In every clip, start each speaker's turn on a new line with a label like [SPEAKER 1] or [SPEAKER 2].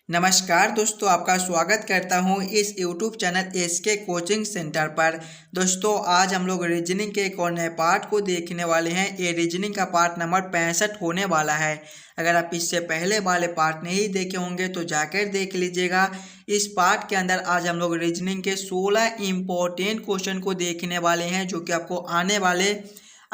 [SPEAKER 1] नमस्कार दोस्तों, आपका स्वागत करता हूं इस YouTube channel SK coaching centre पर। दोस्तों, आज हम लोग रीजनिंग के एक और नए पार्ट को देखने वाले हैं। ये रीजनिंग का पार्ट नंबर 65 होने वाला है। अगर आप इससे पहले वाले पार्ट नहीं देखे होंगे तो जाकर देख लीजिएगा। इस पार्ट के अंदर आज हम लोग रीजनिंग के 16 इम्पोर्टेंट क्वेश्चन को देखने वाले हैं, जो कि आपको आने वाले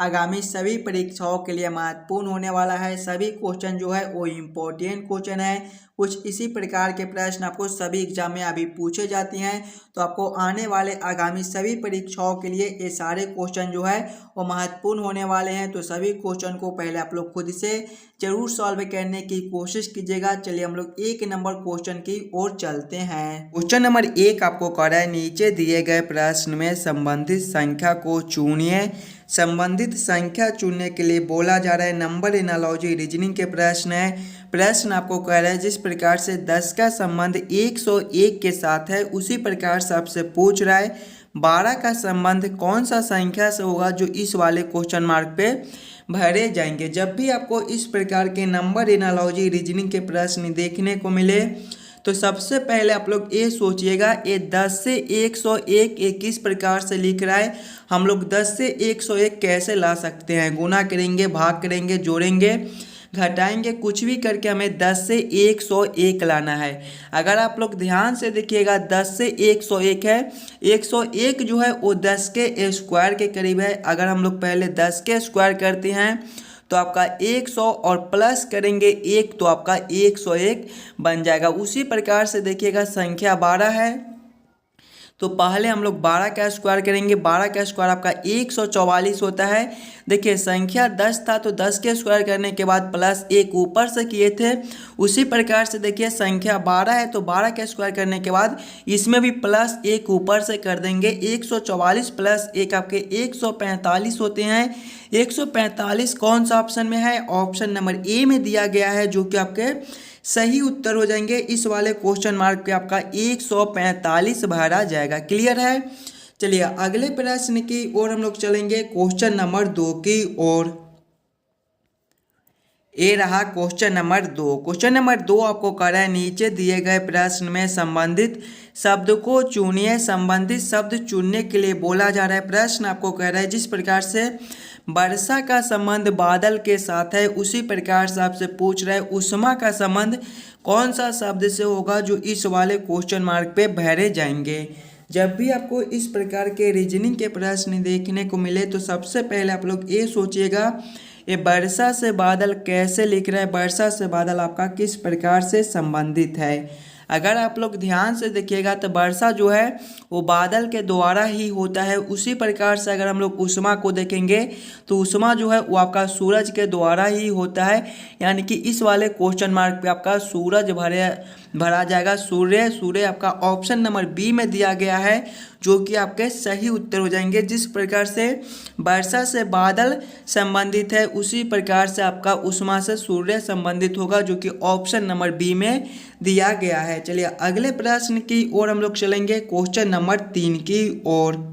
[SPEAKER 1] आगामी सभी परीक्षाओं के लिए महत्वपूर्ण होने वाला है। सभी क्वेश्चन जो है वो इम्पोर्टेंट क्वेश्चन है। कुछ इसी प्रकार के प्रश्न आपको सभी एग्जाम में अभी पूछे जाते हैं, तो आपको आने वाले आगामी सभी परीक्षाओं के लिए ये सारे क्वेश्चन जो है वो महत्वपूर्ण होने वाले हैं। तो सभी क्वेश्चन को पहले आप लोग खुद से जरूर सॉल्व करने की कोशिश कीजिएगा। चलिए हम लोग एक नंबर क्वेश्चन की ओर चलते हैं। क्वेश्चन नंबर 1 आपको कर रहा है, नीचे दिए गए प्रश्न में संबंधित संख्या को चुनिए। संबंधित संख्या चुनने के लिए बोला जा रहा है नंबर एनालॉजी रीजनिंग के प्रश्न है। प्रश्न आपको कह रहा है जिस प्रकार से 10 का संबंध 101 के साथ है, उसी प्रकार से आपसे पूछ रहा है 12 का संबंध कौन सा संख्या से होगा, जो इस वाले क्वेश्चन मार्क पे भरे जाएंगे। जब भी आपको इस प्रकार के नंबर एनालॉजी रीजनिंग के प्रश्न देखने को मिले तो सबसे पहले आप लोग ये सोचिएगा, ये 10 से 101 ये किस प्रकार से लिख रहा है। हम लोग 10 से 101 कैसे ला सकते हैं? गुना करेंगे, भाग करेंगे, जोड़ेंगे, घटाएंगे, कुछ भी करके हमें 10 से 101 लाना है। अगर आप लोग ध्यान से देखिएगा, 10 से 101 है, 101 जो है वो 10 के स्क्वायर के करीब है। अगर हम लोग पहले 10 के स्क्वायर करते हैं तो आपका 100 और प्लस करेंगे 1 तो आपका 101 बन जाएगा। उसी प्रकार से देखिएगा संख्या 12 है, तो पहले हम लोग 12 का स्क्वायर करेंगे। 12 का स्क्वायर आपका 144 होता है। देखिए संख्या 10 था तो 10 के स्क्वायर करने के बाद प्लस 1 ऊपर से किए थे। उसी प्रकार से देखिए संख्या 12 है तो 12 का स्क्वायर करने के बाद इसमें भी प्लस 1 ऊपर से कर देंगे। 144 प्लस 1 आपके 145 होते हैं। 145 कौन सा ऑप्शन में है? ऑप्शन नंबर ए में दिया गया है, जो कि आपके सही उत्तर हो जाएंगे। इस वाले क्वेश्चन मार्क पे आपका 145 भरा जाएगा। क्लियर है? चलिए अगले प्रश्न की ओर हम लोग चलेंगे, क्वेश्चन नंबर 2 की ओर। ये रहा क्वेश्चन नंबर 2। क्वेश्चन नंबर 2 आपको कर रहा है, नीचे दिए गए प्रश्न में संबंधित शब्द को चुनिए। संबंधित शब्द चुनने के लिए बोला जा रहा है। प्रश्न आपको कह रहा है जिस प्रकार से वर्षा का संबंध बादल के साथ है, उसी प्रकार से आपसे पूछ रहा है उष्मा का संबंध कौन सा शब्द से होगा, जो इस वाले क्वेश्चन मार्क पे भरे जाएंगे। जब भी आपको इस प्रकार के रीजनिंग के प्रश्न देखने को मिले तो सबसे पहले आप लोग ये सोचिएगा, ये वर्षा से बादल कैसे लिख रहा है, वर्षा से बादल आपका किस प्रकार से संबंधित है। अगर आप लोग ध्यान से देखिएगा तो वर्षा जो है वो बादल के द्वारा ही होता है। उसी प्रकार से अगर हम लोग उष्मा को देखेंगे तो उष्मा जो है वो आपका सूरज के द्वारा ही होता है। यानी कि इस वाले क्वेश्चन मार्क पे आपका सूरज भरा जाएगा। सूर्य आपका ऑप्शन नंबर बी में दिया गया है, जो कि आपके सही उत्तर हो जाएंगे। जिस प्रकार से वर्षा से बादल संबंधित है, उसी प्रकार से आपका उष्मा से सूर्य संबंधित होगा, जो कि ऑप्शन नंबर बी में दिया गया है। चलिए अगले प्रश्न की ओर हम लोग चलेंगे, क्वेश्चन नंबर 3 की ओर।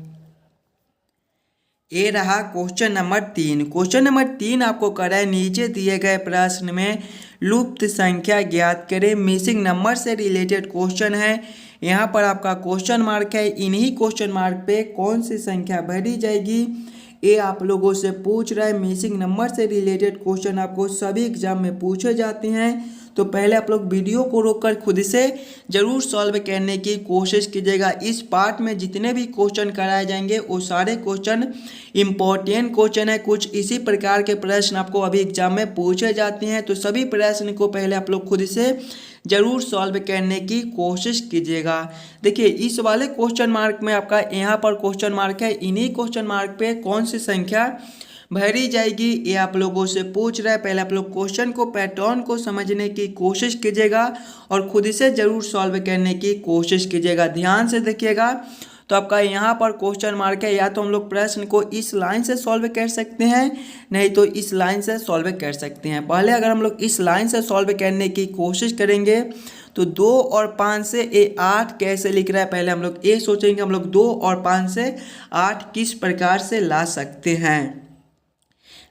[SPEAKER 1] ये रहा क्वेश्चन नंबर 3। क्वेश्चन नंबर 3 आपको कर रहा है, नीचे दिए गए प्रश्न में लुप्त संख्या ज्ञात करें। मिसिंग नंबर से रिलेटेड क्वेश्चन है। यहाँ पर आपका क्वेश्चन मार्क है, इन्हीं क्वेश्चन मार्क पे कौन सी संख्या भरी जाएगी ये आप लोगों से पूछ रहा है। मिसिंग नंबर से रिलेटेड क्वेश्चन आपको सभी एग्जाम में पूछे जाते हैं, तो पहले आप लोग वीडियो को रोककर खुद से जरूर सॉल्व करने की कोशिश कीजिएगा। इस पार्ट में जितने भी क्वेश्चन कराए जाएंगे वो सारे क्वेश्चन इम्पोर्टेंट क्वेश्चन है। कुछ इसी प्रकार के प्रश्न आपको अभी एग्जाम में पूछे जाते हैं, तो सभी प्रश्न को पहले आप लोग खुद से जरूर सॉल्व करने की कोशिश कीजिएगा। देखिए इस वाले क्वेश्चन मार्क में आपका यहाँ पर क्वेश्चन मार्क है, इन्हीं क्वेश्चन मार्क पे कौन सी संख्या भरी जाएगी ये आप लोगों से पूछ रहा है। पहले आप लोग क्वेश्चन को पैटर्न को समझने की कोशिश कीजिएगा और खुद से जरूर सॉल्व करने की कोशिश कीजिएगा। ध्यान से देखिएगा तो आपका यहाँ पर क्वेश्चन मार्क है, या तो हम लोग प्रश्न को इस लाइन से सॉल्व कर सकते हैं, नहीं तो इस लाइन से सॉल्व कर सकते हैं। पहले अगर हम लोग इस लाइन से सॉल्व करने की कोशिश करेंगे तो 2 और 5 से ये 8 कैसे लिख रहा है, पहले हम लोग ये सोचेंगे हम लोग 2 और 5 से 8 किस प्रकार से ला सकते हैं।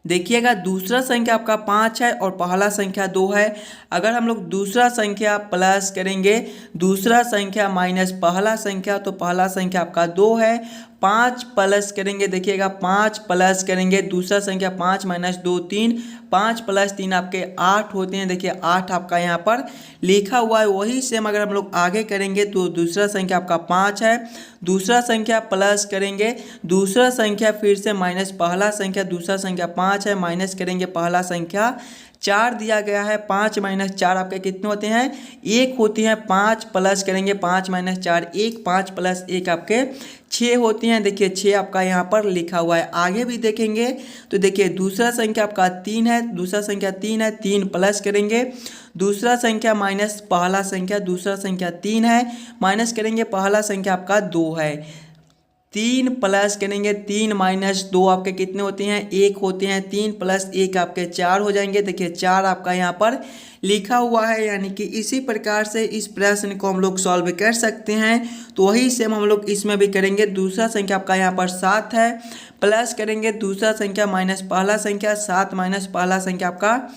[SPEAKER 1] देखिएगा दूसरा संख्या आपका 5 है और पहला संख्या 2 है। अगर हम लोग दूसरा संख्या प्लस करेंगे दूसरा संख्या माइनस पहला संख्या तो पहला संख्या आपका 2 है। 5 प्लस करेंगे, देखिएगा 5 प्लस करेंगे दूसरा संख्या 5 माइनस 2 3, 5 प्लस 3 आपके 8 होते हैं। देखिए 8 आपका यहाँ पर लिखा हुआ है। वही सेम अगर हम लोग आगे करेंगे तो दूसरा संख्या आपका 5 है, दूसरा संख्या प्लस करेंगे दूसरा संख्या फिर से माइनस पहला संख्या, दूसरा संख्या 5 है माइनस करेंगे पहला संख्या 4 दिया गया है। 5 माइनस 4 आपके कितने होते हैं 1 होती हैं। 5 प्लस करेंगे 5 माइनस 4 1, 5 प्लस 1 आपके 6 होती हैं। देखिए 6 आपका यहाँ पर लिखा हुआ है। आगे भी देखेंगे तो देखिए दूसरा संख्या आपका 3 है, दूसरा संख्या 3 है, 3 प्लस करेंगे दूसरा संख्या माइनस पहला संख्या, दूसरा संख्या 3 है माइनस करेंगे पहला संख्या आपका 2 है। 3 प्लस करेंगे 3 माइनस 2 आपके कितने होते हैं 1 होते हैं। 3 प्लस 1 आपके 4 हो जाएंगे। देखिए 4 आपका यहाँ पर लिखा हुआ है। यानी कि इसी प्रकार से इस प्रश्न को हम लोग सॉल्व कर सकते हैं। तो वही सेम हम लोग इसमें भी करेंगे। दूसरा संख्या आपका यहाँ पर 7 है, प्लस करेंगे दूसरा संख्या माइनस पहला संख्या, 7 माइनस पहला संख्या आपका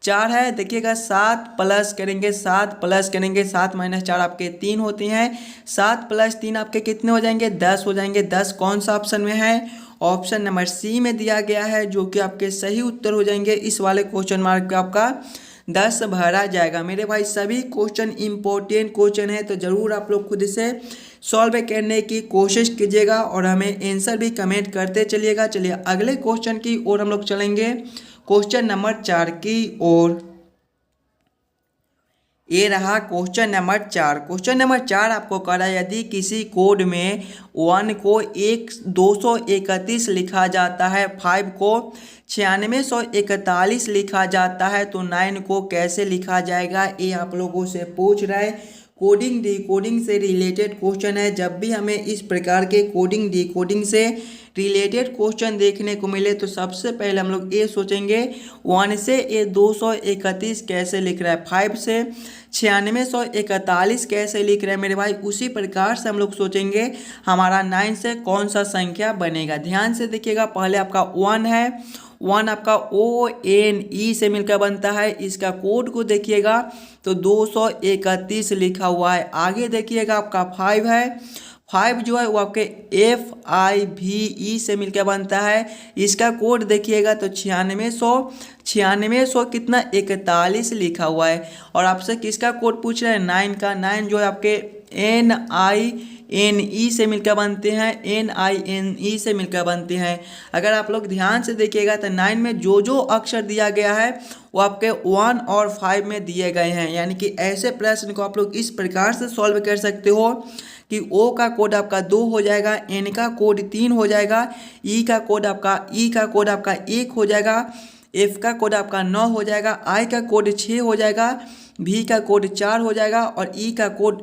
[SPEAKER 1] 4 है। देखिएगा 7 प्लस करेंगे 7 माइनस 4 आपके 3 होते हैं। 7 प्लस 3 आपके कितने हो जाएंगे 10 हो जाएंगे। 10 कौन सा ऑप्शन में है, ऑप्शन नंबर सी में दिया गया है, जो कि आपके सही उत्तर हो जाएंगे। इस वाले क्वेश्चन मार्क पे आपका 10 भरा जाएगा। मेरे भाई सभी क्वेश्चन इंपॉर्टेंट क्वेश्चन है, तो ज़रूर आप लोग खुद से सॉल्व करने की कोशिश कीजिएगा और हमें आंसर भी कमेंट करते चलिएगा। चलिए अगले क्वेश्चन की ओर हम लोग चलेंगे, क्वेश्चन नंबर 4 की ओर। ये रहा क्वेश्चन नंबर 4। क्वेश्चन नंबर 4 आपको कह रहा है यदि किसी कोड में 1 को 231 लिखा जाता है, 5 को 9641 लिखा जाता है, तो 9 को कैसे लिखा जाएगा, ये आप लोगों से पूछ रहा है। कोडिंग डिकोडिंग से रिलेटेड क्वेश्चन है। जब भी हमें इस प्रकार के कोडिंग डिकोडिंग से रिलेटेड क्वेश्चन देखने को मिले तो सबसे पहले हम लोग ये सोचेंगे 1 से ये 231 कैसे लिख रहा है, 5 से 9641 कैसे लिख रहा है मेरे भाई। उसी प्रकार से हम लोग सोचेंगे हमारा 9 से कौन सा संख्या बनेगा। ध्यान से देखिएगा, पहले आपका 1 है, 1 आपका ONE से मिलकर बनता है। इसका कोड को देखिएगा तो 231 लिखा हुआ है। आगे देखिएगा आपका 5 है, 5 जो है वो आपके FIVE से मिलकर बनता है। इसका कोड देखिएगा तो 9600 कितना 41 लिखा हुआ है। और आपसे किसका कोड पूछ रहे हैं 9 का। 9 जो है आपके NINE से मिलकर बनते हैं, NINE से मिलकर बनते हैं। अगर आप लोग ध्यान से देखिएगा तो 9 में जो जो अक्षर दिया गया है वो आपके 1 और 5 में दिए गए हैं। यानी कि ऐसे प्रश्न को आप लोग इस प्रकार से सॉल्व कर सकते हो कि O का कोड आपका 2 हो जाएगा, N का कोड 3 हो जाएगा, E का कोड आपका 1 हो जाएगा, F का कोड आपका 9 हो जाएगा, I का कोड 6 हो जाएगा, V का कोड 4 हो जाएगा और E का कोड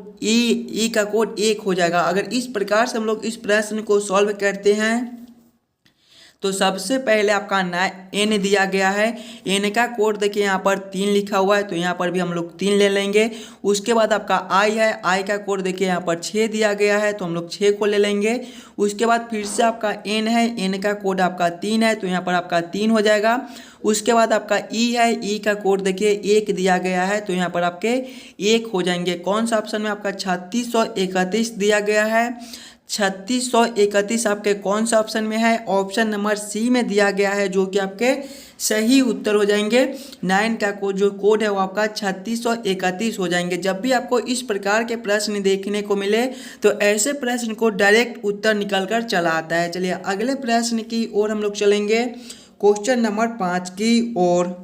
[SPEAKER 1] 1 हो जाएगा। अगर इस प्रकार से हम लोग इस प्रश्न को सॉल्व करते हैं तो सबसे पहले आपका N दिया गया है। N का कोड देखिए यहाँ पर 3 लिखा हुआ है, तो यहाँ पर भी हम लोग 3 ले लेंगे। उसके बाद आपका I है, I का कोड देखिए यहाँ पर 6 दिया गया है, तो हम लोग 6 को ले लेंगे। उसके बाद फिर से आपका N है, N का कोड आपका 3 है, तो यहाँ पर आपका 3 हो जाएगा। उसके बाद आपका E है, E का कोड देखिए 1 दिया गया है, तो यहाँ पर आपके 1 हो जाएंगे। कौन सा ऑप्शन में आपका 3631 दिया गया है, 3631 आपके कौन सा ऑप्शन में है, ऑप्शन नंबर सी में दिया गया है, जो कि आपके सही उत्तर हो जाएंगे। 9 का जो कोड है वो आपका 3631 हो जाएंगे। जब भी आपको इस प्रकार के प्रश्न देखने को मिले तो ऐसे प्रश्न को डायरेक्ट उत्तर निकल कर चला आता है। चलिए अगले प्रश्न की ओर हम लोग चलेंगे, क्वेश्चन नंबर 5 की ओर।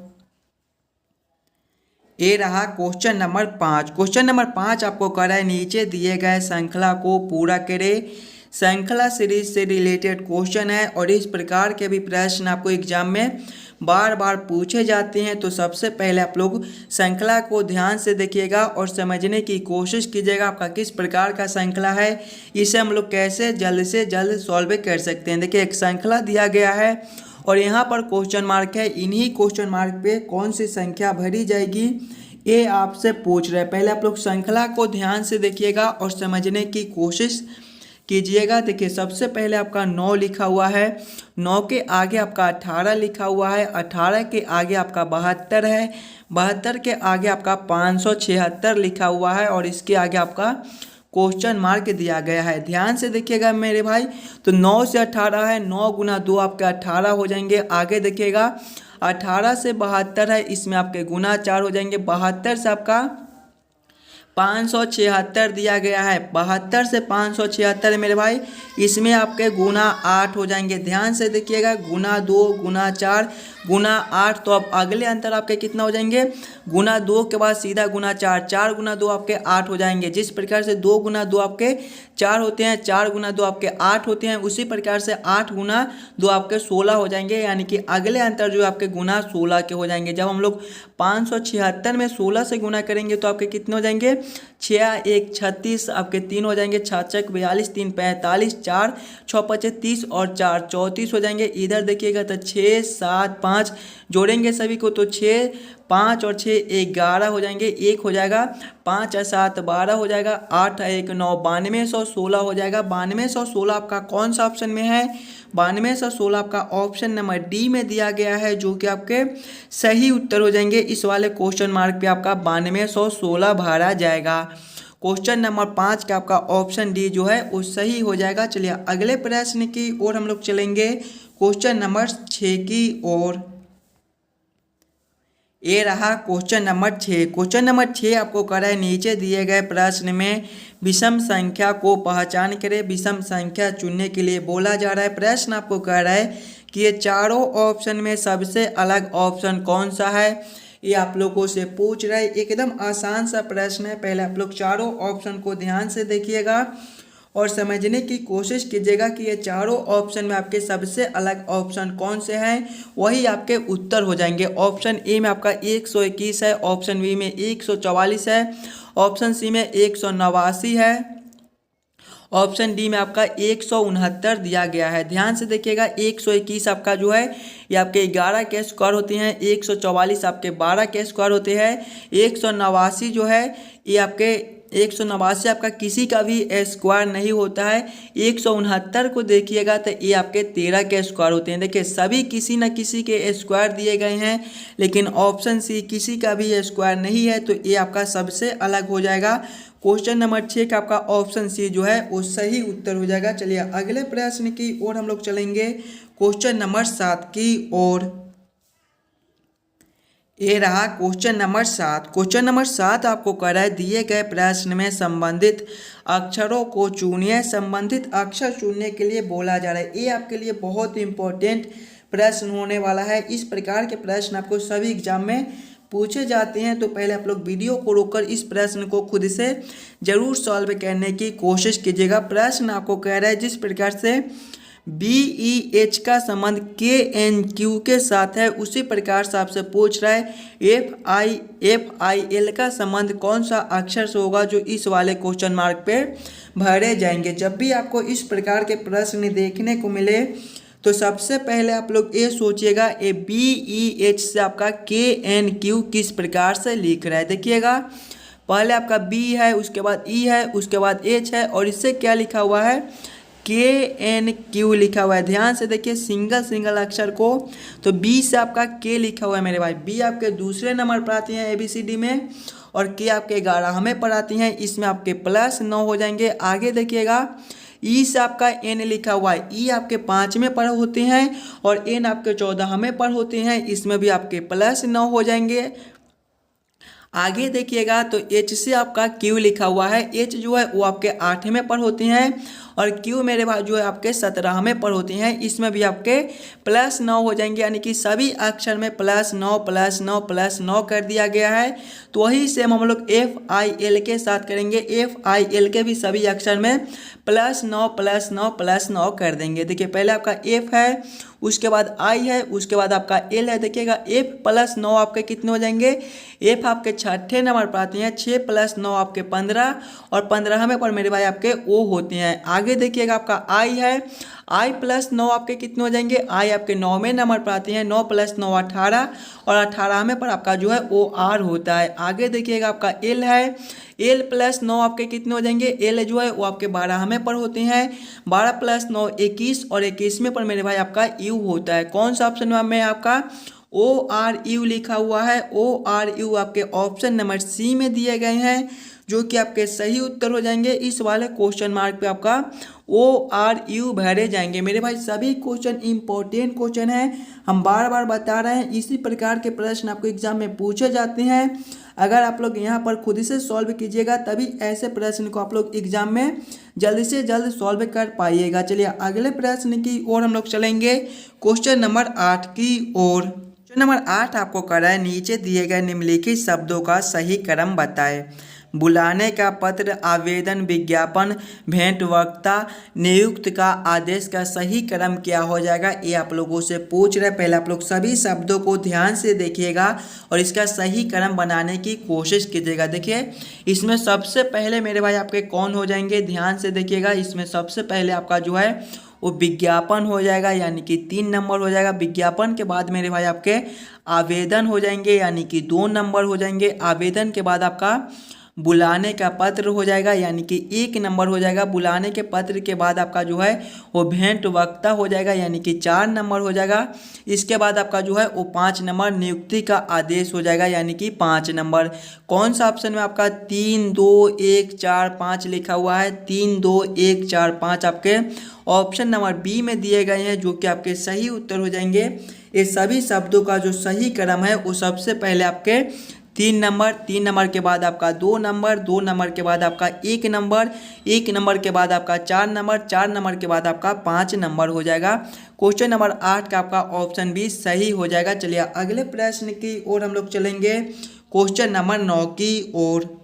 [SPEAKER 1] ये रहा क्वेश्चन नंबर 5। क्वेश्चन नंबर 5 आपको कह रहा है नीचे दिए गए श्रृंखला को पूरा करें। श्रृंखला सीरीज से रिलेटेड क्वेश्चन है और इस प्रकार के भी प्रश्न आपको एग्जाम में बार बार पूछे जाते हैं। तो सबसे पहले आप लोग श्रृंखला को ध्यान से देखिएगा और समझने की कोशिश कीजिएगा आपका किस प्रकार का श्रृंखला है, इसे हम लोग कैसे जल्द से जल्द सॉल्व कर सकते हैं। देखिए एक श्रृंखला दिया गया है और यहाँ पर क्वेश्चन मार्क है। इन्हीं क्वेश्चन मार्क पे कौन सी संख्या भरी जाएगी ये आपसे पूछ रहे हैं। पहले आप लोग श्रृंखला को ध्यान से देखिएगा और समझने की कोशिश कीजिएगा। देखिए सबसे पहले आपका 9 लिखा हुआ है, 9 के आगे आपका 18 लिखा हुआ है, 18 के आगे आपका 72 है, 72 के आगे आपका 576 लिखा हुआ है और इसके आगे आपका क्वेश्चन मार्क दिया गया है। ध्यान से देखिएगा मेरे भाई, तो 9 से 18 है, 9 गुना 2 आपके 18 हो जाएंगे। आगे देखिएगा 18 से 72 है, इसमें आपके गुना 4 हो जाएंगे। 72 से आपका 576 दिया गया है, 72 से 576 मेरे भाई, इसमें आपके गुना 8 हो जाएंगे। ध्यान से देखिएगा, गुना 2 गुना 4 गुना 8, तो अब अगले अंतर आपके कितना हो जाएंगे, गुना 2 के बाद सीधा गुना 4, 4 गुना 2 आपके 8 हो जाएंगे। जिस प्रकार से 2 गुना 2 आपके 4 होते हैं, 4 गुना 2 आपके 8 होते हैं, उसी प्रकार से 8 गुना 2 आपके 16 हो जाएंगे। यानी कि अगले अंतर जो आपके गुना 16 के हो जाएंगे। जब हम लोग 576 में 16 से गुना करेंगे तो आपके कितने हो जाएंगे, 6 1 36 आपके 3 हो जाएंगे, 6 6 42 3 45, 4 6 5 30 और 4 34 हो जाएंगे। इधर देखिएगा तो 6 7 5 जोड़ेंगे सभी को तो 6 5 और 6 11 हो जाएंगे, 1 हो जाएगा, 5 और 7 12 हो जाएगा, 8 1 9 9216 हो जाएगा। 9216 आपका कौन सा ऑप्शन में है, 9216 आपका ऑप्शन नंबर डी में दिया गया है, जो कि आपके सही उत्तर हो जाएंगे। इस वाले क्वेश्चन मार्क पे आपका 9216 भरा जाएगा। क्वेश्चन नंबर 5 का आपका ऑप्शन डी जो है वो सही हो जाएगा। चलिए अगले प्रश्न की ओर हम लोग चलेंगे, क्वेश्चन नंबर 6 की ओर। ये रहा क्वेश्चन नंबर 6। क्वेश्चन नंबर 6 आपको कर रहा है, नीचे दिए गए प्रश्न में विषम संख्या को पहचान करें। विषम संख्या चुनने के लिए बोला जा रहा है। प्रश्न आपको कह रहा है कि ये चारों ऑप्शन में सबसे अलग ऑप्शन कौन सा है, ये आप लोगों से पूछ रहा है। एकदम आसान सा प्रश्न है। पहले आप लोग चारों ऑप्शन को ध्यान से देखिएगा और समझने की कोशिश कीजिएगा कि ये चारों ऑप्शन में आपके सबसे अलग ऑप्शन कौन से हैं, वही आपके उत्तर हो जाएंगे। ऑप्शन ए में आपका 121 है, ऑप्शन बी में 144 है, ऑप्शन सी में 189 है, ऑप्शन डी में आपका 169 दिया गया है। ध्यान से देखिएगा, 121 आपका जो है ये आपके 11 के स्क्वायर होते हैं, 144 आपके 12 के स्क्वायर होते हैं, 189 जो है ये आपके 189 आपका किसी का भी स्क्वायर नहीं होता है। 169 को देखिएगा तो ये आपके 13 के स्क्वायर होते हैं। देखिए सभी किसी न किसी के स्क्वायर दिए गए हैं, लेकिन ऑप्शन सी किसी का भी स्क्वायर नहीं है, तो ये आपका सबसे अलग हो जाएगा। क्वेश्चन नंबर 6 का आपका ऑप्शन सी जो है वो सही उत्तर हो जाएगा। चलिए अगले प्रश्न की ओर हम लोग चलेंगे, क्वेश्चन नंबर 7 की ओर। ये रहा क्वेश्चन नंबर 7। क्वेश्चन नंबर 7 आपको कर रहा है, दिए गए प्रश्न में संबंधित अक्षरों को चुनिए। संबंधित अक्षर चुनने के लिए बोला जा रहा है। ये आपके लिए बहुत इंपॉर्टेंट प्रश्न होने वाला है। इस प्रकार के प्रश्न आपको सभी एग्जाम में पूछे जाते हैं, तो पहले आप लोग वीडियो को रोककर इस प्रश्न को खुद से जरूर सॉल्व करने की कोशिश कीजिएगा। प्रश्न आपको कह रहा है, जिस प्रकार से BEH का संबंध KNQ के साथ है, उसी प्रकार से आपसे पूछ रहा है FIL का संबंध कौन सा अक्षर से होगा, जो इस वाले क्वेश्चन मार्क पे भरे जाएंगे। जब भी आपको इस प्रकार के प्रश्न देखने को मिले तो सबसे पहले आप लोग ये सोचिएगा ये BEH से आपका KNQ किस प्रकार से लिख रहा है। देखिएगा पहले आपका B है, उसके बाद E है, उसके बाद H है, और इससे क्या लिखा हुआ है, KNQ लिखा हुआ है। ध्यान से देखिए सिंगल अक्षर को, तो B से आपका K लिखा हुआ है मेरे भाई। B आपके दूसरे नंबर पर आती हैं ABCD में, और K आपके 11वें पर आती हैं, इसमें आपके +9 हो जाएंगे। आगे देखिएगा E से आपका N लिखा हुआ है। E आपके 5वें पर होते हैं और N आपके 14वें पर होते हैं, इसमें भी आपके +9 हो जाएंगे। आगे देखिएगा तो H से आपका Q लिखा हुआ है। H जो है वो आपके 8वें पर होते हैं, और Q मेरे भाई जो है आपके 17वें पर होते हैं, इसमें भी आपके +9 हो जाएंगे। यानी कि सभी अक्षर में +9 कर दिया गया है। तो वही सेम हम लोग FIL के साथ करेंगे। FIL के भी सभी अक्षर में +9 कर देंगे। देखिए पहले आपका F है, उसके बाद आई है, उसके बाद आपका एल है। देखिएगा एफ प्लस 9 आपके कितने हो जाएंगे, एफ आपके छठे नंबर पर आते हैं, 6 प्लस 9 आपके 15 और 15वें पर मेरे भाई आपके ओ होते हैं। आगे देखिएगा आपका आई है, आई प्लस 9 आपके कितने हो जाएंगे, आई आपके 9वें नंबर पर आते हैं, 9 प्लस 9 18 और 18वें पर आपका जो है ओ आर होता है। आगे देखिएगा आपका एल है, एल प्लस 9 आपके कितने हो जाएंगे, एल जो है वो आपके 12वें पर होते हैं, 12 प्लस 9 21 और 21वें पर मेरे भाई आपका यू होता है। कौन सा ऑप्शन में आपका ओ आर यू लिखा हुआ है, ओ आर यू आपके ऑप्शन नंबर सी में दिए गए हैं, जो कि आपके सही उत्तर हो जाएंगे। इस वाले क्वेश्चन मार्क पे आपका ओ आर यू भरे जाएंगे। मेरे भाई सभी क्वेश्चन इंपॉर्टेंट क्वेश्चन हैं, हम बार बार बता रहे हैं, इसी प्रकार के प्रश्न आपको एग्जाम में पूछे जाते हैं। अगर आप लोग यहाँ पर खुद से सॉल्व कीजिएगा तभी ऐसे प्रश्न को आप लोग एग्जाम में जल्दी से जल्द सॉल्व कर पाइएगा। चलिए अगले प्रश्न की ओर हम लोग चलेंगे, क्वेश्चन नंबर 8 की ओर। क्वेश्चन नंबर 8 आपको कर रहा है, नीचे दिए गए निम्नलिखित शब्दों का सही क्रम बताएं। बुलाने का पत्र, आवेदन, विज्ञापन, भेंट, वक्ता, नियुक्त का आदेश का सही क्रम क्या हो जाएगा, ये आप लोगों से पूछ रहे। पहले आप लोग सभी शब्दों को ध्यान से देखिएगा और इसका सही क्रम बनाने की कोशिश कीजिएगा। देखिए इसमें सबसे पहले मेरे भाई आपके कौन हो जाएंगे, ध्यान से देखिएगा। इसमें सबसे पहले आपका जो है वो विज्ञापन हो जाएगा, यानी कि 3 नंबर हो जाएगा। विज्ञापन के बाद मेरे भाई आपके आवेदन हो जाएंगे, यानी कि 2 नंबर हो जाएंगे। आवेदन के बाद आपका बुलाने का पत्र हो जाएगा, यानी कि 1 नंबर हो जाएगा। बुलाने के पत्र के बाद आपका जो है वो भेंट वक्ता हो जाएगा, यानी कि 4 नंबर हो जाएगा। इसके बाद आपका जो है वो 5 नंबर नियुक्ति का आदेश हो जाएगा, यानी कि 5 नंबर। कौन सा ऑप्शन में आपका 3 2 1 4 5 लिखा हुआ है, 3 2 1 4 5 आपके ऑप्शन नंबर बी में दिए गए हैं, जो कि आपके सही उत्तर हो जाएंगे। ये सभी शब्दों का जो सही क्रम है वो सबसे पहले आपके 3 नंबर, 3 नंबर के बाद आपका 2 नंबर, 2 नंबर के बाद आपका 1 नंबर, 1 नंबर के बाद आपका 4 नंबर, 4 नंबर के बाद आपका 5 नंबर हो जाएगा। क्वेश्चन नंबर 8 का आपका ऑप्शन बी सही हो जाएगा। चलिए अगले प्रश्न की ओर हम लोग चलेंगे, क्वेश्चन नंबर 9 की ओर।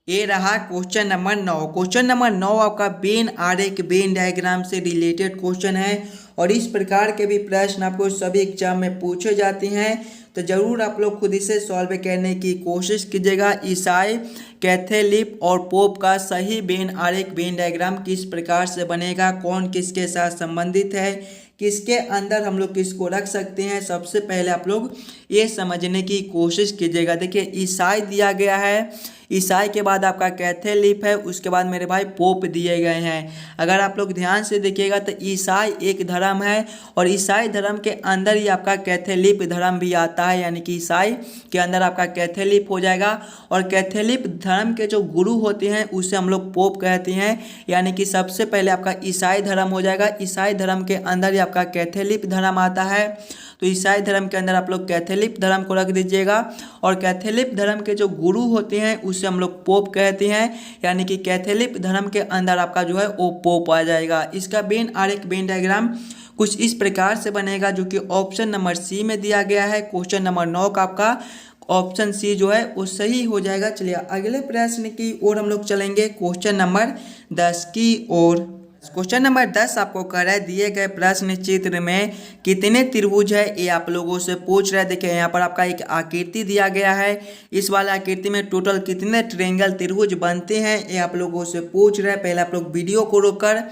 [SPEAKER 1] ये रहा क्वेश्चन नंबर 9। क्वेश्चन नंबर 9 आपका वेन आरेख, वेन डायग्राम से रिलेटेड क्वेश्चन है और इस प्रकार के भी प्रश्न आपको सभी एग्जाम में पूछे जाते हैं, तो ज़रूर आप लोग खुद से सॉल्व करने की कोशिश कीजिएगा। ईसाई, कैथोलिक और पोप का सही वेन आरेख, वेन डायग्राम किस प्रकार से बनेगा, कौन किसके साथ संबंधित है, किसके अंदर हम लोग किसको रख सकते हैं, सबसे पहले आप लोग ये समझने की कोशिश कीजिएगा। देखिए ईसाई दिया गया है, ईसाई के बाद आपका कैथोलिक है, उसके बाद मेरे भाई पोप दिए गए हैं। अगर आप लोग ध्यान से देखिएगा तो ईसाई एक धर्म है और ईसाई धर्म के अंदर ही आपका कैथोलिक धर्म भी आता है, यानी कि ईसाई के अंदर आपका कैथोलिक हो जाएगा। और कैथोलिक धर्म के जो गुरु होते हैं उसे हम लोग पोप कहते हैं, यानी कि सबसे पहले आपका ईसाई धर्म हो जाएगा। ईसाई धर्म के अंदर ही आपका कैथोलिक धर्म आता है, तो ईसाई धर्म के अंदर आप लोग कैथोलिक धर्म को रख दीजिएगा। और कैथोलिक धर्म के जो गुरु होते हैं उसे हम लोग पोप कहते हैं, यानी कि कैथोलिक धर्म के अंदर आपका जो है वो पोप आ जाएगा। इसका वेन आरेख, वेन डायग्राम कुछ इस प्रकार से बनेगा, जो कि ऑप्शन नंबर सी में दिया गया है। क्वेश्चन नंबर 9 का आपका ऑप्शन सी जो है वो सही हो जाएगा। चलिए अगले प्रश्न की ओर हम लोग चलेंगे, क्वेश्चन नंबर 10 की ओर। क्वेश्चन नंबर 10 आपको कह रहा है, दिए गए प्रश्न चित्र में कितने त्रिभुज है, ये आप लोगों से पूछ रहा है। देखिए यहाँ पर आपका एक आकृति दिया गया है, इस वाले आकृति में टोटल कितने ट्रायंगल त्रिभुज बनते हैं, ये आप लोगों से पूछ रहा है। पहले आप लोग वीडियो को रोककर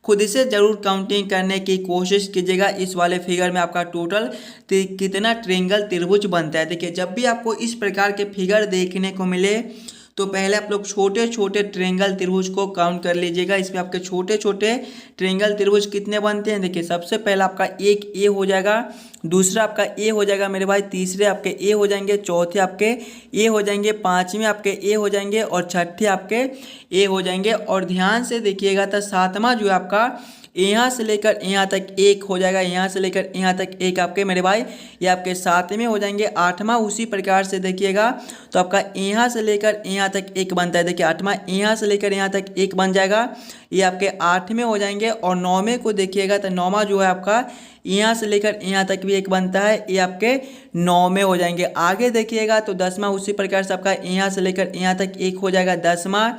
[SPEAKER 1] खुद से जरूर काउंटिंग करने की कोशिश कीजिएगा। इस वाले फिगर में आपका टोटल कितना ट्रायंगल त्रिभुज बनता है। देखिए जब भी आपको इस प्रकार के फिगर देखने को मिले तो पहले आप लोग छोटे छोटे ट्रायंगल त्रिभुज को काउंट कर लीजिएगा। इसमें आपके छोटे छोटे ट्रायंगल त्रिभुज कितने बनते हैं। देखिए सबसे पहला आपका एक ए हो जाएगा, दूसरा आपका ए हो जाएगा मेरे भाई, तीसरे आपके ए हो जाएंगे, चौथे आपके ए हो जाएंगे, पाँचवें आपके ए हो जाएंगे और छठे आपके ए हो जाएंगे। और ध्यान से देखिएगा तो सातवां जो है आपका यहाँ से लेकर यहाँ तक एक हो जाएगा, यहाँ से लेकर यहाँ तक एक आपके मेरे भाई ये आपके 7वें हो जाएंगे। 8वां उसी प्रकार से देखिएगा तो आपका यहाँ से लेकर यहाँ तक एक बनता है। देखिए 8वां यहाँ से लेकर यहाँ तक एक बन जाएगा, ये आपके 8वें हो जाएंगे। और 9वें को देखिएगा तो 9वां जो है आपका यहाँ से लेकर यहाँ तक भी एक बनता है, ये आपके 9वें हो जाएंगे। आगे देखिएगा तो 10वां उसी प्रकार से आपका यहाँ से लेकर यहाँ तक एक हो जाएगा, 10वां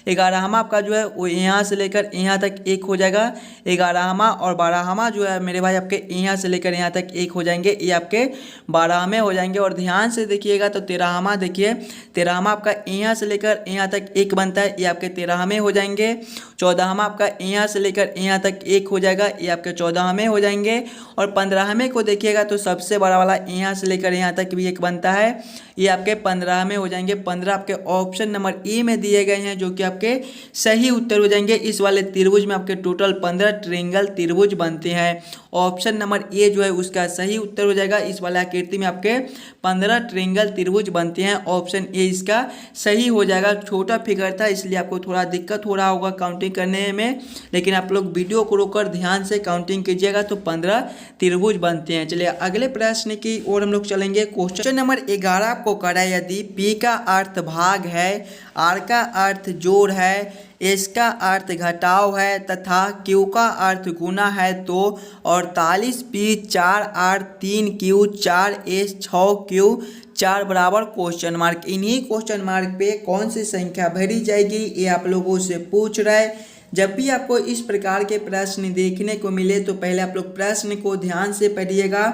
[SPEAKER 1] 11वां आपका जो है वो यहाँ से लेकर यहाँ तक 1 हो जाएगा। 11वां और 12वां जो है मेरे भाई आपके यहाँ से लेकर यहाँ तक 1 हो जाएंगे, ये आपके 12वें हो जाएंगे। और ध्यान से देखिएगा तो 13वां देखिए, 13वां आपका यहाँ से लेकर यहाँ तक 1 बनता है, ये आपके 13वें हो जाएंगे। 14वां आपका यहाँ से लेकर यहाँ तक 1 हो जाएगा, ये आपके 14वें हो जाएंगे। और 15वें को देखिएगा तो सबसे बड़ा वाला यहाँ से लेकर यहाँ तक भी 1 बनता है, ये आपके 15वें हो जाएंगे। 15 आपके ऑप्शन नंबर ए में दिए गए हैं, जो कि आपके सही उत्तर हो जाएंगे। इस वाले त्रिभुज में आपके टोटल 15 ट्रायंगल त्रिभुज बनते हैं। ऑप्शन नंबर ए जो है उसका सही उत्तर हो जाएगा। इस वाले आकृति में आपके 15 ट्रायंगल त्रिभुज बनते हैं, ऑप्शन ए इसका सही हो जाएगा। छोटा फिगर था इसलिए आपको थोड़ा दिक्कत हो रहा होगा काउंटिंग करने में, लेकिन आप लोग वीडियो को रोककर ध्यान से काउंटिंग कीजिएगा तो 15 त्रिभुज बनते हैं। चलिए अगले प्रश्न की ओर हम लोग चलेंगे। क्वेश्चन नंबर 11 आपको करा, यदि पी का अर्थ भाग है, आर का अर्थ जोड़ है, एस का अर्थ घटाव है तथा क्यू का अर्थ गुना है तो 48 P 4 R 3 Q 4 S 6 Q 4 बराबर क्वेश्चन मार्क। इन्हीं क्वेश्चन मार्क पे कौन सी संख्या भरी जाएगी, ये आप लोगों से पूछ रहा है। जब भी आपको इस प्रकार के प्रश्न देखने को मिले तो पहले आप लोग प्रश्न को ध्यान से पढ़िएगा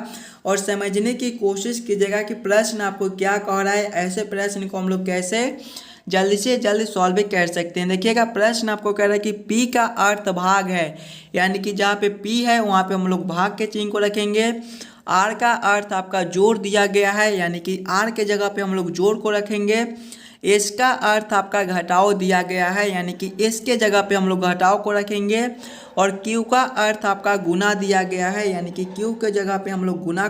[SPEAKER 1] और समझने की कोशिश कीजिएगा कि प्रश्न आपको क्या कह रहा है। ऐसे प्रश्न को हम लोग कैसे जल्दी से जल्दी सॉल्व कर सकते हैं। देखिएगा प्रश्न आपको कह रहा है कि P का अर्थ भाग है, यानी कि जहाँ पे P है वहाँ पे हम लोग भाग के चिन्ह को रखेंगे। R का अर्थ आपका जोड़ दिया गया है, यानी कि R के जगह पे हम लोग जोड़ को रखेंगे। S का अर्थ आपका घटाव दिया गया है, यानी कि S के जगह पे हम लोग घटाव को रखेंगे। और Q का अर्थ आपका गुना दिया गया है, यानी कि Q के जगह पे हम लोग गुना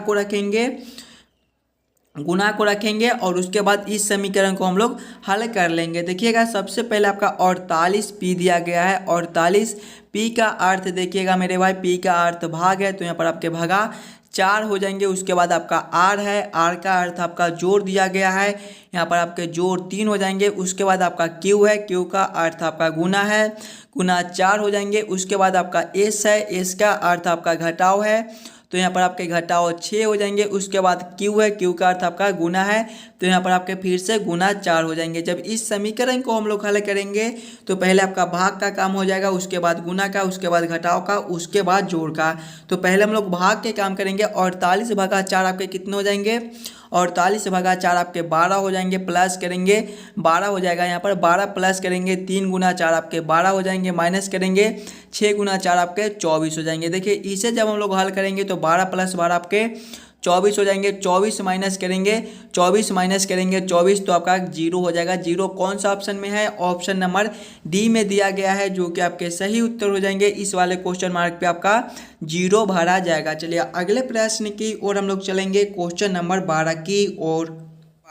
[SPEAKER 1] को रखेंगे और उसके बाद इस समीकरण को हम लोग हल कर लेंगे। देखिएगा सबसे पहले आपका 48 पी दिया गया है। 48 पी का अर्थ देखिएगा मेरे भाई, पी का अर्थ भाग है तो यहाँ पर आपके भागा 4 हो जाएंगे। उसके बाद आपका आर है, आर का अर्थ आपका जोड़ दिया गया है, यहाँ पर आपके जोड़ 3 हो जाएंगे। उसके बाद आपका क्यू है, क्यू का अर्थ आपका गुना है, गुना 4 हो जाएंगे। उसके बाद आपका एस है, एस का अर्थ आपका घटाव है तो यहाँ पर आपके घटाव 6 हो जाएंगे। उसके बाद क्यू है, क्यू का अर्थ आपका गुना है तो यहाँ पर आपके फिर से गुना 4 हो जाएंगे। जब इस समीकरण को हम लोग हल करेंगे तो पहले आपका भाग का काम हो जाएगा, उसके बाद गुना का, उसके बाद घटाव का, उसके बाद जोड़ का। तो पहले हम लोग भाग के काम करेंगे। 48 भागा 4 आपके कितने हो जाएंगे, 48 भागा 4 आपके 12 हो जाएंगे। प्लस करेंगे 12 हो जाएगा, यहाँ पर 12 प्लस करेंगे 3 गुना 4 आपके 12 हो जाएंगे। माइनस करेंगे 6 गुना 4 आपके 24 हो जाएंगे। देखिए इसे जब हम लोग हल करेंगे तो 12 प्लस 12 आपके 24 हो जाएंगे। 24 माइनस करेंगे 24 तो आपका 0 हो जाएगा। 0 कौन सा ऑप्शन में है, ऑप्शन नंबर डी में दिया गया है, जो कि आपके सही उत्तर हो जाएंगे। इस वाले क्वेश्चन मार्क पे आपका 0 भरा जाएगा। चलिए अगले प्रश्न की ओर हम लोग चलेंगे, क्वेश्चन नंबर 12 की ओर।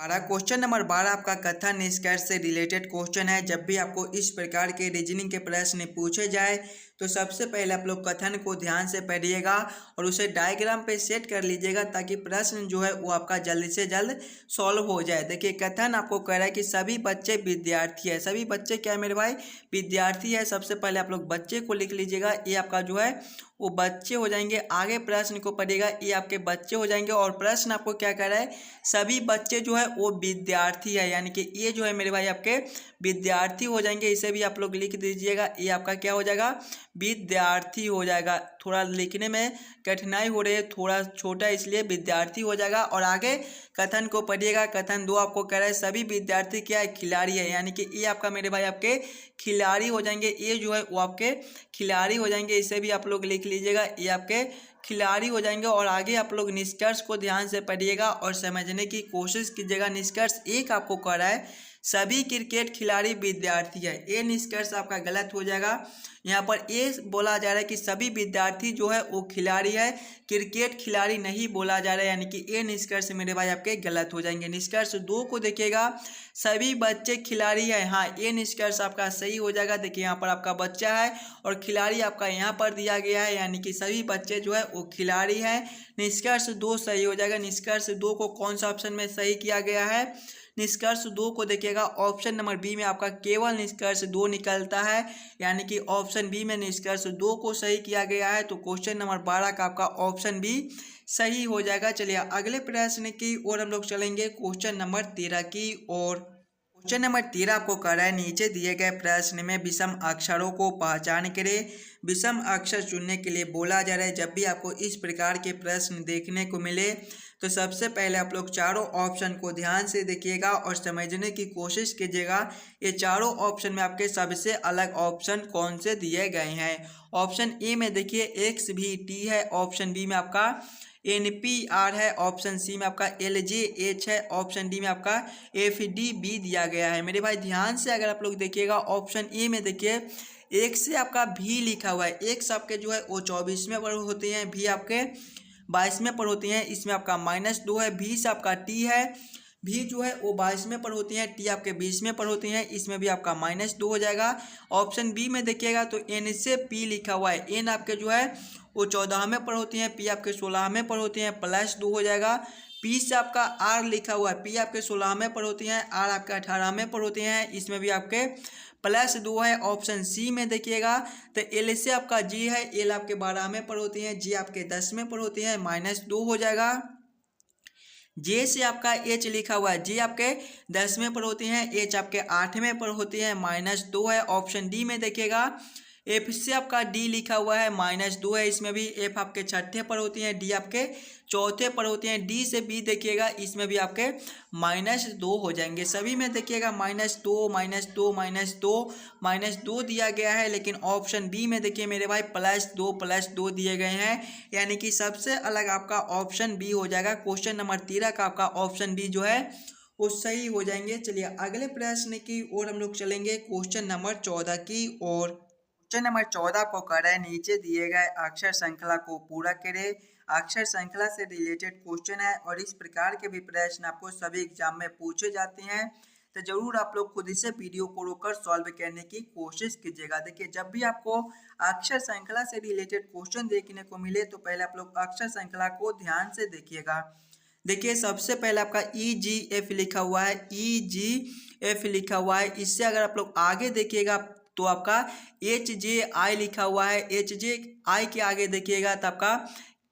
[SPEAKER 1] क्वेश्चन नंबर 12 आपका कथन निष्कर्ष से रिलेटेड क्वेश्चन है। जब भी आपको इस प्रकार के रीजनिंग के प्रश्न पूछे जाए तो सबसे पहले आप लोग कथन को ध्यान से पढ़िएगा और उसे डायग्राम पे सेट कर लीजिएगा ताकि प्रश्न जो है वो आपका जल्द से जल्द सॉल्व हो जाए। देखिए कथन आपको कह रहा है कि सभी बच्चे विद्यार्थी है। सभी बच्चे क्या है मेरे भाई, विद्यार्थी है। सबसे पहले आप लोग बच्चे को लिख लीजिएगा, ये आपका जो है वो बच्चे हो जाएंगे। आगे प्रश्न को पढ़िएगा, ये आपके बच्चे हो जाएंगे। और प्रश्न आपको क्या कह रहा है, सभी बच्चे जो है वो विद्यार्थी है, यानी कि ये जो है मेरे भाई आपके विद्यार्थी हो जाएंगे। इसे भी आप लोग लिख दीजिएगा, ये आपका क्या हो जाएगा, विद्यार्थी हो जाएगा। थोड़ा लिखने में कठिनाई हो रही है, थोड़ा छोटा इसलिए विद्यार्थी हो जाएगा। और आगे कथन को पढ़िएगा। कथन 2 आपको कह रहा है सभी विद्यार्थी क्या है, खिलाड़ी है, यानी कि ये आपका मेरे भाई आपके खिलाड़ी हो जाएंगे। ये जो है वो आपके खिलाड़ी हो जाएंगे, इसे भी आप लोग लिख लीजिएगा, ये आपके खिलाड़ी हो जाएंगे। और आगे आप लोग निष्कर्ष को ध्यान से पढ़िएगा और समझने की कोशिश कीजिएगा। निष्कर्ष 1 आपको कह रहा है सभी क्रिकेट खिलाड़ी विद्यार्थी है, ये निष्कर्ष आपका गलत हो जाएगा। यहाँ पर ये बोला जा रहा है कि सभी विद्यार्थी जो है वो खिलाड़ी है, क्रिकेट खिलाड़ी नहीं बोला जा रहा है, यानी कि ये निष्कर्ष मेरे भाई आपके गलत हो जाएंगे। निष्कर्ष 2 को देखिएगा, सभी बच्चे खिलाड़ी है, हाँ ये निष्कर्ष आपका सही हो जाएगा। देखिए यहाँ पर आपका बच्चा है और खिलाड़ी आपका यहाँ पर दिया गया है, यानी कि सभी बच्चे जो है वो खिलाड़ी है। निष्कर्ष 2 सही हो जाएगा। निष्कर्ष 2 को कौन सा ऑप्शन में सही किया गया है, निष्कर्ष 2 को देखिएगा ऑप्शन नंबर बी में आपका केवल निष्कर्ष 2 निकलता है, यानी कि ऑप्शन बी में निष्कर्ष 2 को सही किया गया है। तो क्वेश्चन नंबर 12 का आपका ऑप्शन बी सही हो जाएगा। चलिए अगले प्रश्न की ओर हम लोग चलेंगे, क्वेश्चन नंबर 13 की ओर। क्वेश्चन नंबर 13 आपको कर रहा है नीचे दिए गए प्रश्न में विषम अक्षरों को पहचान करें। विषम अक्षर चुनने के लिए बोला जा रहा है जब भी आपको इस प्रकार के प्रश्न देखने को मिले तो सबसे पहले आप लोग चारों ऑप्शन को ध्यान से देखिएगा और समझने की कोशिश कीजिएगा ये चारों ऑप्शन में आपके सबसे अलग ऑप्शन कौन से दिए गए हैं। ऑप्शन ए में देखिए XVT है, ऑप्शन बी में आपका NPR है, ऑप्शन सी में आपका LJH है, ऑप्शन डी में आपका FDB दिया गया है। मेरे भाई ध्यान से अगर आप लोग देखिएगा ऑप्शन ए में देखिए एक से आपका भी लिखा हुआ है। एक आपके जो है वो 24वें पर होते हैं, भी आपके 22वें पर होते हैं, इसमें आपका -2 है। भी से आपका टी है, भी जो है वो 22वें पर होती हैं, टी आपके 20वें पर होती हैं, इसमें भी आपका -2 हो जाएगा। ऑप्शन बी में देखिएगा तो एन से पी लिखा हुआ है, एन आपके जो है वो 14वें पर होती हैं, पी आपके 16वें पर होती हैं, +2 हो जाएगा। पी से आपका आर लिखा हुआ है, पी आपके 16वें पर होती हैं, आर आपके 18वें पर होते हैं, इसमें भी आपके +2 है। ऑप्शन सी में देखिएगा तो एल से आपका जी है, एल आपके 12वें पर होती हैं, जी आपके 10वें पर होती हैं, -2 हो जाएगा। जे से आपका एच लिखा हुआ है, जे आपके 10वें पर होती हैं, एच आपके 8वें पर होती हैं, -2 है। ऑप्शन डी में देखिएगा एफ से आपका डी लिखा हुआ है, -2 है, इसमें भी एफ आपके 6ठे पर होती हैं, डी आपके 4थे पर होती हैं। डी से बी देखिएगा इसमें भी आपके -2 हो जाएंगे, सभी में देखिएगा -2 -2 -2 -2 दिया गया है। लेकिन ऑप्शन बी में देखिए मेरे भाई +2 दिए गए हैं, यानी कि सबसे अलग आपका ऑप्शन बी हो जाएगा। क्वेश्चन नंबर 13 का आपका ऑप्शन बी जो है वो सही हो जाएंगे। चलिए अगले प्रश्न की ओर हम लोग चलेंगे, क्वेश्चन नंबर 14 की ओर। क्वेश्चन नंबर 14 को कर रहे हैं नीचे दिए गए अक्षर श्रृंखला को पूरा करें। अक्षर श्रृंखला से रिलेटेड क्वेश्चन है और इस प्रकार के भी प्रश्न आपको सभी एग्जाम में पूछे जाते हैं, तो जरूर आप लोग खुद से वीडियो को रोककर सॉल्व करने की कोशिश कीजिएगा। देखिए जब भी आपको अक्षर श्रृंखला से रिलेटेड क्वेश्चन देखने को मिले तो पहले आप लोग अक्षर श्रृंखला को ध्यान से देखिएगा। देखिए सबसे पहले आपका EGF लिखा हुआ है, EGF लिखा हुआ है, इससे अगर आप लोग आगे देखिएगा तो आपका HJI लिखा हुआ है, HJI के आगे देखिएगा तो आपका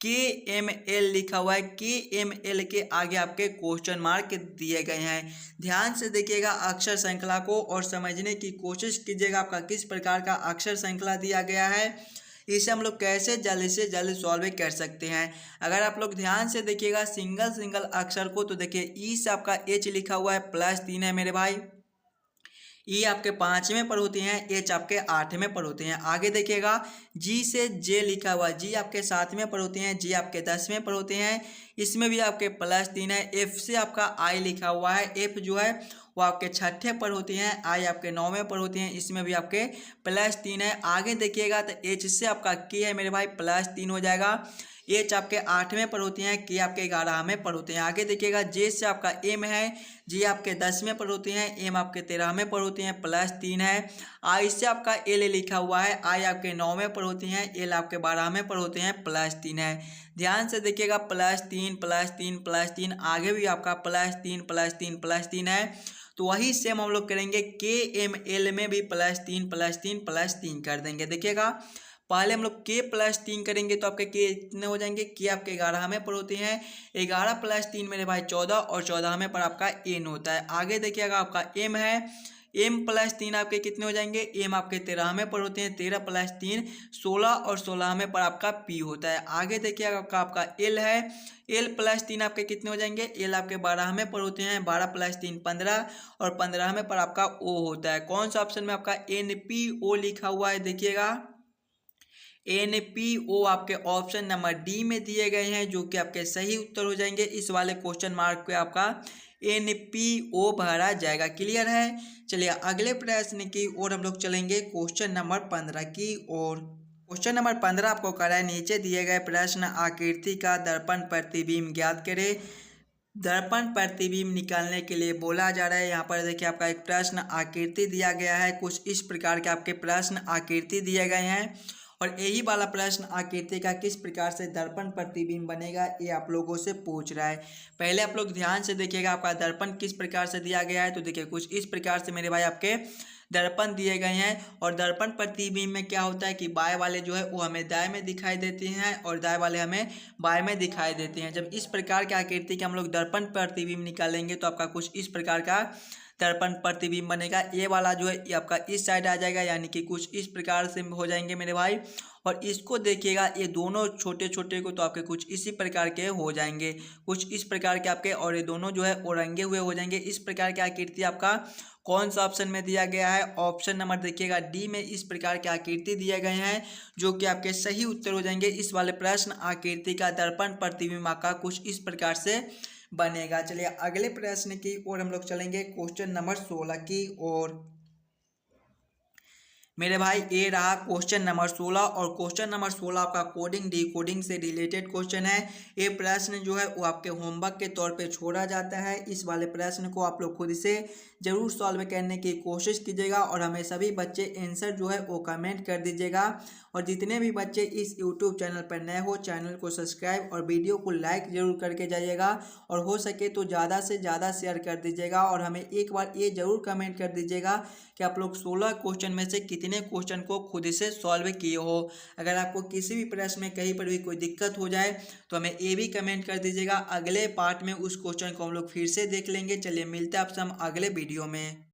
[SPEAKER 1] KML लिखा हुआ है, KML के आगे आपके क्वेश्चन मार्क दिए गए हैं। ध्यान से देखिएगा अक्षर श्रृंखला को और समझने की कोशिश कीजिएगा आपका किस प्रकार का अक्षर श्रृंखला दिया गया है, इसे हम लोग कैसे जल्द से जल्द सॉल्व कर सकते हैं। अगर आप लोग ध्यान से देखिएगा सिंगल अक्षर को तो देखिए ई से आपका H लिखा हुआ है, +3 है मेरे भाई, ई आपके 5वें पर होती हैं, एच आपके 8वें पर होते हैं। आगे देखिएगा जी से जे लिखा हुआ, जी आपके 7वें पर होते हैं, जी आपके 10वें पर होते हैं, इसमें भी आपके +3 है। एफ से आपका आई लिखा हुआ है, एफ जो है वो आपके 6ठे पर होती हैं, आई आपके 9वें पर होती हैं, इसमें भी आपके +3 है। आगे देखिएगा तो एच से आपका के है मेरे भाई, +3 हो जाएगा। एच आपके 8वें पर होती हैं, के आपके 11वें पर होते हैं। आगे देखिएगा जे से आपका एम है, जी आपके 10वें पर होते हैं, एम आपके 13वें पर होते हैं, +3 है। आई से आपका एल लिखा हुआ है, आई आपके 9वें पर होती हैं, एल आपके 12वें पर होते हैं, +3 है। ध्यान से देखिएगा +3 आगे भी आपका +3 है। तो वही सेम हम लोग करेंगे KML में भी +3 कर देंगे। देखिएगा पहले हम लोग K+3 करेंगे तो आपके के कितने हो जाएंगे, के आपके 11वें पर होते हैं, 11 + 3 मेरे भाई 14 और 14वें पर आपका एन होता है। आगे देखिएगा आपका एम है, एम +3 आपके कितने हो जाएंगे, एम आपके 13वें पर होते हैं, 13 + 3 16 और 16वें पर आपका पी होता है। आगे देखिएगा आपका एल है, एल +3 आपके कितने हो जाएंगे, एल आपके 12वें पर होते हैं, 12 + 3 15 और 15वें पर आपका ओ होता है। कौन सा ऑप्शन में आपका NPO लिखा हुआ है, देखिएगा NPO आपके ऑप्शन नंबर डी में दिए गए हैं, जो कि आपके सही उत्तर हो जाएंगे। इस वाले क्वेश्चन मार्क पे आपका NPO भरा जाएगा। क्लियर है। चलिए अगले प्रश्न की ओर हम लोग चलेंगे, क्वेश्चन नंबर 15 की ओर। क्वेश्चन नंबर 15 आपको करा है नीचे दिए गए प्रश्न आकृति का दर्पण प्रतिबिंब ज्ञात करें। दर्पण प्रतिबिंब निकालने के लिए बोला जा रहा है। यहाँ पर देखिए आपका एक प्रश्न आकृति दिया गया है, कुछ इस प्रकार के आपके प्रश्न आकृति दिए गए हैं और यही वाला प्रश्न आकृति का किस प्रकार से दर्पण प्रतिबिंब बनेगा ये आप लोगों से पूछ रहा है। पहले आप लोग ध्यान से देखिएगा आपका दर्पण किस प्रकार से दिया गया है। तो देखिए कुछ इस प्रकार से मेरे भाई आपके दर्पण दिए गए हैं और दर्पण प्रतिबिंब में क्या होता है कि बाएं वाले जो है वो हमें दाएं में दिखाई देते हैं और दाएं वाले हमें बाएं में दिखाई देते हैं। जब इस प्रकार की आकृति के हम लोग दर्पण प्रतिबिंब निकालेंगे तो आपका कुछ इस प्रकार का दर्पण प्रतिबिंब बनेगा। ए वाला जो है ये आपका इस साइड आ जाएगा, यानी कि कुछ इस प्रकार से हो जाएंगे मेरे भाई। और इसको देखिएगा, ये दोनों छोटे छोटे को तो आपके कुछ इसी प्रकार के हो जाएंगे, कुछ इस प्रकार के आपके, और ये दोनों जो है ओरंगे हुए हो जाएंगे। इस प्रकार की आकृति आपका कौन सा ऑप्शन में दिया गया है? ऑप्शन नंबर देखिएगा डी में इस प्रकार की आकृति दिए गए हैं, जो कि आपके सही उत्तर हो जाएंगे इस वाले प्रश्न। आकृति का दर्पण प्रतिबिंब का कुछ इस प्रकार से बनेगा। चलिए अगले प्रश्न की ओर हम लोग चलेंगे, क्वेश्चन नंबर 16 की ओर। मेरे भाई ये रहा क्वेश्चन नंबर 16, और क्वेश्चन नंबर 16 आपका कोडिंग डिकोडिंग से रिलेटेड क्वेश्चन है। ये प्रश्न जो है वो आपके होमवर्क के तौर पे छोड़ा जाता है। इस वाले प्रश्न को आप लोग खुद से जरूर सॉल्व करने की कोशिश कीजिएगा, और हमें सभी बच्चे आंसर जो है वो कमेंट कर दीजिएगा। और जितने भी बच्चे इस यूट्यूब चैनल पर नए हो, चैनल को सब्सक्राइब और वीडियो को लाइक जरूर करके जाइएगा, और हो सके तो ज़्यादा से ज़्यादा शेयर कर दीजिएगा। और हमें एक बार ये जरूर कमेंट कर दीजिएगा कि आप लोग 16 क्वेश्चन में से कितने क्वेश्चन को खुद से सॉल्व किए हो। अगर आपको किसी भी प्रश्न में कहीं पर भी कोई दिक्कत हो जाए तो हमें ये भी कमेंट कर दीजिएगा। अगले पार्ट में उस क्वेश्चन को हम लोग फिर से देख लेंगे। चलिए मिलते हैं आपसे हम अगले वीडियो में।